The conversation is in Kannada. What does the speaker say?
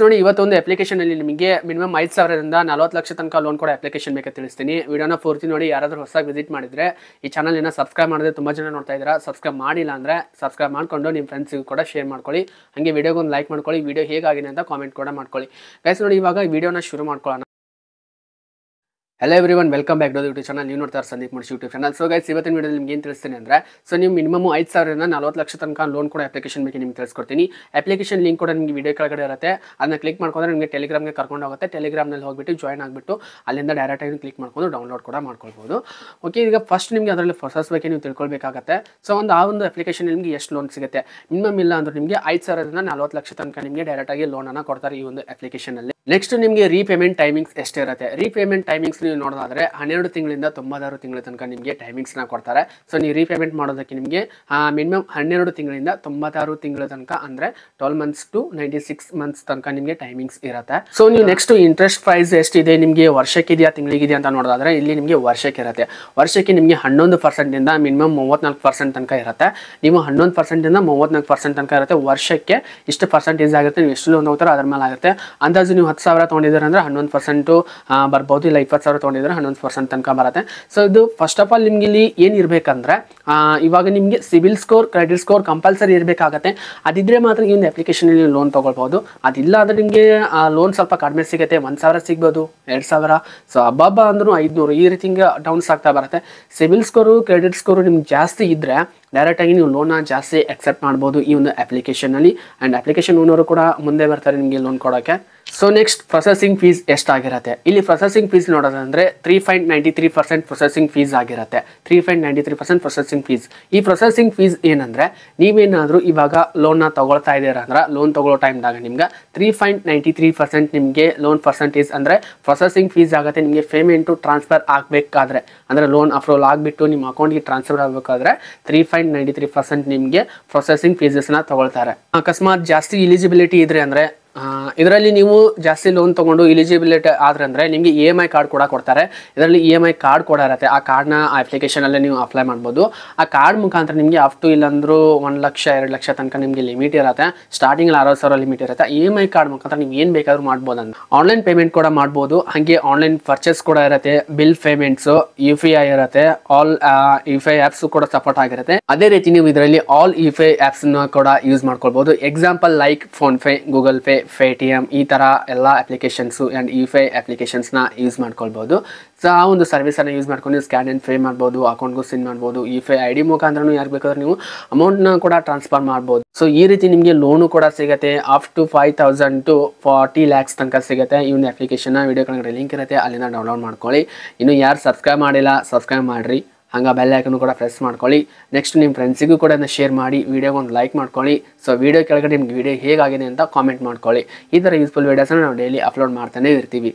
ನೋಡಿ ಇವತ್ತೊಂದು ಅಪ್ಲಿಕೇಶನ್ ಅಲ್ಲಿ ನಿಮಗೆ ಮಿನಿಮಮ್ 5,000 ರಿಂದ 40 ಲಕ್ಷ ತನಕ ಲೋನ್ ಕೊಡೋ ಅಪ್ಲಿಕೇಶನ್ ಬೇಕಾ ತಿಳಿಸ್ತೀನಿ. ವಿಡಿಯೋನ ಪೂರ್ತಿ ನೋಡಿ. ಯಾರಾದರೂ ಹೊಸದಾಗಿ ವಿಸಿಟ್ ಮಾಡಿದ್ರೆ ಈ ಚಾನಲ್ ನ ಸಬ್ಸ್ಕ್ರೈಬ್ ಮಾಡಿದ್ರೆ ತುಂಬಾ ಜನ ನೋಡ್ತಾ ಇದ್ದೀರಾ. ಸಬ್ಸ್ಕ್ರೈಬ್ ಮಾಡಿಲ್ಲ ಅಂದ್ರೆ ಸಬ್ಸ್ಕ್ರೈಬ್ ಮಾಡ್ಕೊಂಡು ನಿಮ್ಮ ಫ್ರೆಂಡ್ಸ್ಗೂ ಕೂಡ ಶೇರ್ ಮಾಡ್ಕೊಳ್ಳಿ. ಹಾಗೆ ವಿಡಿಯೋಗೆ ಒಂದು ಲೈಕ್ ಮಾಡ್ಕೊಳ್ಳಿ. ವಿಡಿಯೋ ಹೇಗಾಗಿದೆ ಅಂತ ಕಾಮೆಂಟ್ ಕೂಡ ಮಾಡ್ಕೊಳ್ಳಿ. ಗೈಸ್ ನೋಡಿ ಇವಾಗ ವಿಡಿಯೋನ ಶುರು ಮಾಡ್ಕೊಳ್ಳೋಣ. Hello everyone, welcome back to the YouTube channel. ನೀವು ನೋಡ್ತಾ ಇರೋ Sandeep Murshi YouTube channel. So guys ಇವತ್ತಿನ ವಿಡಿಯೋದಲ್ಲಿ ನಿಮಗೆ ಏನು ತಿಳಿಸ್ತೀನಿ ಅಂದ್ರೆ ನೀವು ಮಿನಿಮಮ್ 5,000 ರಿಂದ 40 ಲಕ್ಷ ತನಕ ಲೋನ್ ಕೊಡೋ ಅಪ್ಲಿಕೇಶನ್ ಬಗ್ಗೆ ನಿಮಗೆ ತಿಳಿಸ್ಕೊಡ್ತೀನಿ. ಅಪ್ಲಿಕೇಶನ್ ಲಿಂಕ್ ಕೂಡ ನಿಮಗೆ ವಿಡಿಯೋ ಕೆಳಗಡೆ ಇರುತ್ತೆ. ಅದನ್ನ ಕ್ಲಿಕ್ ಮಾಡ್ಕೊಂಡ್ರೆ ನಿಮಗೆ ಟೆಲಿಗ್ರಾಮ್ಗೆ ಕರ್ಕೊಂಡು ಹೋಗುತ್ತೆ. ಟೆಲಿಗ್ರಾಮ್ನಲ್ಲಿ ಹೋಗ್ಬಿಟ್ಟು ಜಾಯ್ನ್ ಆಗಿಬಿಟ್ಟು ಅಲ್ಲಿಂದ ಡೈರೆಕ್ಟ್ ಆಗಿ ಕ್ಲಿಕ್ ಮಾಡ್ಕೊಂಡು ಡೌನ್ಲೋಡ್ ಕೂಡ ಮಾಡ್ಕೊಳ್ಬಹುದು. ಓಕೆ, ಈಗ ಫಸ್ಟ್ ನಿಮಗೆ ಅದರಲ್ಲಿ ಪ್ರೊಸೆಸ್ ಬಗ್ಗೆ ನೀವು ತಿಳ್ಕೊಳ್ಬೇಕಾಗತ್ತೆ. ಸೊ ಆ ಒಂದು ಅಪ್ಲಿಕೇಶನ್ ನಿಮಗೆ ಎಷ್ಟು ಲೋನ್ ಸಿಗುತ್ತೆ. ಮಿನಿಮಮ್ ಇಲ್ಲ ಅಂದ್ರೆ ನಿಮಗೆ 5,000 ರಿಂದ 40 ಲಕ್ಷ ತನಕ ನಿಮಗೆ ಡೈರೆಕ್ಟ್ ಆಗಿ ಲೋನ್ ಅನ್ನ ಕೊಡ್ತಾರೆ ಈ ಒಂದು ಅಪ್ಲಿಕೇಶನ್ ಅಲ್ಲಿ. ನೆಕ್ಸ್ಟ್ ನಿಮಗೆ ರೀಪೇಮೆಂಟ್ ಟೈಮಿಂಗ್ಸ್ ಎಷ್ಟಿರುತ್ತೆ. ರೀಪೇಮೆಂಟ್ ಟೈಮಿಂಗ್ಸ್ ನೀವು ನೋಡೋದಾದ್ರೆ 12 ತಿಂಗಳಿಂದ 96 ತಿಂಗಳ ತನಕ ನಿಮಗೆ ಟೈಮಿಂಗ್ಸ್ ನ ಕೊಡ್ತಾರೆ. ಸೊ ನೀವು ರೀಪೇಮೆಂಟ್ ಮಾಡೋದಕ್ಕೆ ನಿಮಗೆ ಮಿನಿಮಮ್ 12 ತಿಂಗಳಿಂದ 96 ತಿಂಗಳ ತನಕ ಅಂದ್ರೆ 12 ಮಂತ್ಸ್ ಟು 96 ಮಂತ್ಸ್ ತನಕ ನಿಮಗೆ ಟೈಮಿಂಗ್ಸ್ ಇರುತ್ತೆ. ಸೊ ನೀವು ನೆಕ್ಸ್ಟ್ ಇಂಟ್ರೆಸ್ಟ್ ಪ್ರೈಸ್ ಎಷ್ಟಿದೆ, ನಿಮಗೆ ವರ್ಷಕ್ಕೆ ಇದೆಯಾ ತಿಂಗಳಿಗಿದೆಯಾ ಅಂತ ನೋಡೋದಾದ್ರೆ ಇಲ್ಲಿ ನಿಮಗೆ ವರ್ಷಕ್ಕೆ ಇರುತ್ತೆ. ವರ್ಷಕ್ಕೆ ನಿಮಗೆ 11% ಇಂದ ಮಿನಿಮಮ್ 34% ತನಕ ಇರುತ್ತೆ. ನೀವು 11% ಇಂದ 34% ತನಕ ಇರುತ್ತೆ. ವರ್ಷಕ್ಕೆ ಇಷ್ಟು ಪರ್ಸೆಂಟೇಜ್ ಆಗುತ್ತೆ. ನೀವು ಎಷ್ಟು ಲೋನ್ ಹೋಗ್ತಾರೋ ಅದ್ರ ಮೇಲೆ ಆಗುತ್ತೆ. ಅಂದಾಜು ನೀವು 10,000 ತೊಗೊಂಡಿದ್ದೀರ ಅಂದ್ರೆ 11% ಬರ್ಬೋದು, ಇಲ್ಲ 20,000 ತೊಗೊಂಡಿದ್ರೆ 11% ತನಕ ಬರುತ್ತೆ. ಸೊ ಇದು ಫಸ್ಟ್ ಆಫ್ ಆಲ್ ನಿಮ್ಗೆ ಇಲ್ಲಿ ಏನಿರ್ಬೇಕಂದ್ರೆ ಇವಾಗ ನಿಮಗೆ CIBIL score, credit score compulsory ಇರಬೇಕಾಗತ್ತೆ. ಅದಿದ್ರೆ ಮಾತ್ರ ಈ ಒಂದು ಅಪ್ಲಿಕೇಶನ್ ನೀವು ಲೋನ್ ತಗೊಳ್ಬಹುದು. ಅದಿಲ್ಲ ಅಂದ್ರೆ ನಿಮಗೆ ಲೋನ್ ಸ್ವಲ್ಪ ಕಡಿಮೆ ಸಿಗುತ್ತೆ. 1,000 ಸಿಗ್ಬೋದು, 2,000, ಸೊ ಹಬ್ಬ ಅಂದ್ರೂ 500 ಈ ರೀತಿ ಡೌನ್ಸ್ ಆಗ್ತಾ ಬರುತ್ತೆ. ಸಿಬಿಲ್ ಸ್ಕೋರು, ಕ್ರೆಡಿಟ್ ಸ್ಕೋರು ನಿಮ್ಗೆ ಜಾಸ್ತಿ ಇದ್ರೆ ಡೈರೆಕ್ಟ್ ಆಗಿ ನೀವು ಲೋನ್ ಜಾಸ್ತಿ ಅಕ್ಸೆಪ್ಟ್ ಮಾಡ್ಬೋದು ಈ ಒಂದು ಅಪ್ಲಿಕೇಶನ್ ಅಲ್ಲಿ. ಅಂಡ್ ಅಪ್ಲಿಕೇಶನ್ ಓನರು ಕೂಡ ಮುಂದೆ ಬರ್ತಾರೆ ನಿಮಗೆ ಲೋನ್ ಕೊಡೋಕೆ. ಸೊ ನೆಕ್ಸ್ಟ್ ಪ್ರೊಸೆಸಿಂಗ್ ಫೀಸ್ ಎಷ್ಟಾಗಿರುತ್ತೆ. ಇಲ್ಲಿ ಪ್ರೊಸೆಸಿಂಗ್ ಫೀಸ್ ನೋಡೋದಂದ್ರೆ 3.93% ಪ್ರೊಸೆಸಿಂಗ್ ಫೀಸ್ ಆಗಿರುತ್ತೆ. 3.93% ಪ್ರೊಸೆಸಿಂಗ್ ಫೀಸ್. ಈ ಪ್ರೊಸೆಸಿಂಗ್ ಫೀಸ್ ಏನಂದ್ರೆ ನೀವೇನಾದ್ರೂ ಇವಾಗ ಲೋನ್ ನ ತಗೊಳ್ತಾ ಇದ್ದೀರಾ ಅಂದ್ರೆ ಲೋನ್ ತಗೊಳ್ಳೋ ಟೈಮ್ದಾಗ ನಿಮ್ಗೆ 3.93% ನಿಮಗೆ ಲೋನ್ ಪರ್ಸೆಂಟೇಜ್ ಅಂದ್ರೆ ಪ್ರೊಸೆಸಿಂಗ್ ಫೀಸ್ ಆಗುತ್ತೆ. ನಿಮಗೆ ಪೇಮೆಂಟು ಟ್ರಾನ್ಸ್ಫರ್ ಆಗಬೇಕಾದ್ರೆ ಅಂದ್ರೆ ಲೋನ್ ಅಪ್ರೂವಲ್ ಆಗಿಬಿಟ್ಟು ನಿಮ್ಮ ಅಕೌಂಟ್ಗೆ ಟ್ರಾನ್ಸ್ಫರ್ ಆಗಬೇಕಾದ್ರೆ 3.93% ನಿಮಗೆ ಪ್ರೊಸೆಸಿಂಗ್ ಫೀಸಸ್ನ ತಗೊಳ್ತಾರೆ. ಅಕಸ್ಮಾತ್ ಜಾಸ್ತಿ ಎಲಿಜಿಬಿಲಿಟಿ ಇದ್ರೆ ಅಂದ್ರೆ ಇದರಲ್ಲಿ ನೀವು ಜಾಸ್ತಿ ಲೋನ್ ತಗೊಂಡು ಎಲಿಜಿಬಿಲಿಟಿ ಆದ್ರೆ ಅಂದ್ರೆ ನಿಮಗೆ EMI ಕಾರ್ಡ್ ಕೂಡ ಕೊಡ್ತಾರೆ. ಇದರಲ್ಲಿ EMI ಕಾರ್ಡ್ ಕೂಡ ಇರುತ್ತೆ. ಆ ಕಾರ್ಡ್ನ ಅಪ್ಲಿಕೇಶನ್ ಅಲ್ಲೇ ನೀವು ಅಪ್ಲೈ ಮಾಡ್ಬೋದು. ಆ ಕಾರ್ಡ್ ಮುಖಾಂತರ ನಿಮಗೆ ಅಪ್ ಟು ಇಲ್ಲಾಂದ್ರೂ 1 ಲಕ್ಷ 2 ಲಕ್ಷ ತನಕ ನಿಮಗೆ ಲಿಮಿಟ್ ಇರುತ್ತೆ. ಸ್ಟಾರ್ಟಿಂಗ್ 60,000 ಲಿಮಿಟ್ ಇರುತ್ತೆ. EMI ಕಾರ್ಡ್ ಮುಖಾಂತರ ನೀವು ಏನು ಬೇಕಾದ್ರೂ ಮಾಡ್ಬೋದು. ಅಂತ ಆನ್ಲೈನ್ ಪೇಮೆಂಟ್ ಕೂಡ ಮಾಡ್ಬೋದು. ಹಾಗೆ ಆನ್ಲೈನ್ ಪರ್ಚೇಸ್ ಕೂಡ ಇರುತ್ತೆ. ಬಿಲ್ ಪೇಮೆಂಟ್ಸ್, UPI ಇರುತ್ತೆ. ಆಲ್ UPI ಆಪ್ಸ್ ಕೂಡ ಸಪೋರ್ಟ್ ಆಗಿರುತ್ತೆ. ಅದೇ ರೀತಿ ನೀವು ಇದರಲ್ಲಿ ಆಲ್ UPI ಆಪ್ಸ್ ಕೂಡ ಯೂಸ್ ಮಾಡ್ಕೊಳ್ಬಹುದು. Example like phone pay, Google pay, Paytm ಈ ತರ ಎಲ್ಲ ಅಪ್ಲಿಕೇಶನ್ಸ್ ಅಂಡ್ UPI ಅಪ್ಲಿಕೇಶನ್ಸ್ ನ ಯೂಸ್ ಮಾಡ್ಕೊಳ್ಬಹುದು. ಸೊ ಆ ಒಂದು ಸರ್ವಿಸ್ ಅನ್ನ ಯೂಸ್ ಮಾಡ್ಕೊಂಡು ನೀವು ಸ್ಕ್ಯಾನ್ ಅಂಡ್ ಪೇ ಮಾಡ್ಬೋದು, ಅಕೌಂಟ್ಗೂ ಸೆಂಡ್ ಮಾಡ್ಬೋದು. UPI ID ಮುಖಾಂತರ ಯಾರು ಬೇಕಾದ್ರೂ ನೀವು ಅಮೌಂಟ್ ನ ಕೂಡ ಟ್ರಾನ್ಸ್ಫರ್ ಮಾಡ್ಬೋದು. ಸೊ ಈ ರೀತಿ ನಿಮಗೆ ಲೋನು ಕೂಡ ಸಿಗುತ್ತೆ. ಅಪ್ ಟು 5,000 to 40 lakhs ತನಕ ಸಿಗುತ್ತೆ. ಈ ಒಂದು ಅಪ್ಲಿಕೇಶನ್ ವಿಡಿಯೋ ಕೆಳಗಡೆ ಲಿಂಕ್ ಇರುತ್ತೆ, ಅಲ್ಲಿಂದ ಡೌನ್ಲೋಡ್ ಮಾಡ್ಕೊಳ್ಳಿ. ಇನ್ನು ಯಾರು ಸಬ್ಸ್ಕ್ರೈಬ್ ಮಾಡಿಲ್ಲ ಸಬ್ಸ್ಕ್ರೈಬ್ ಮಾಡ್ರಿ. ಹಂಗೆ ಬೆಲ್ ಐಕನ್ ಕೂಡ ಪ್ರೆಸ್ ಮಾಡ್ಕೊಳ್ಳಿ. ನೆಕ್ಸ್ಟ್ ನಿಮ್ಮ ಫ್ರೆಂಡ್ಸಿಗೂ ಕೂಡ ಶೇರ್ ಮಾಡಿ, ವಿಡಿಯೋಗೆ ಒಂದು ಲೈಕ್ ಮಾಡ್ಕೊಳ್ಳಿ. ಸೊ ವಿಡಿಯೋ ಕೆಳಗಡೆ ನಿಮ್ಗೆ ವಿಡಿಯೋ ಹೇಗಾಗಿದೆ ಅಂತ ಕಾಮೆಂಟ್ ಮಾಡ್ಕೊಳ್ಳಿ. ಈ ಥರ ಯೂಸ್ಫುಲ್ ವೀಡಿಯೋಸ್ನ ನಾವು ಡೈಲಿ ಅಪ್ಲೋಡ್ ಮಾಡ್ತಾನೆ ಇರ್ತೀವಿ.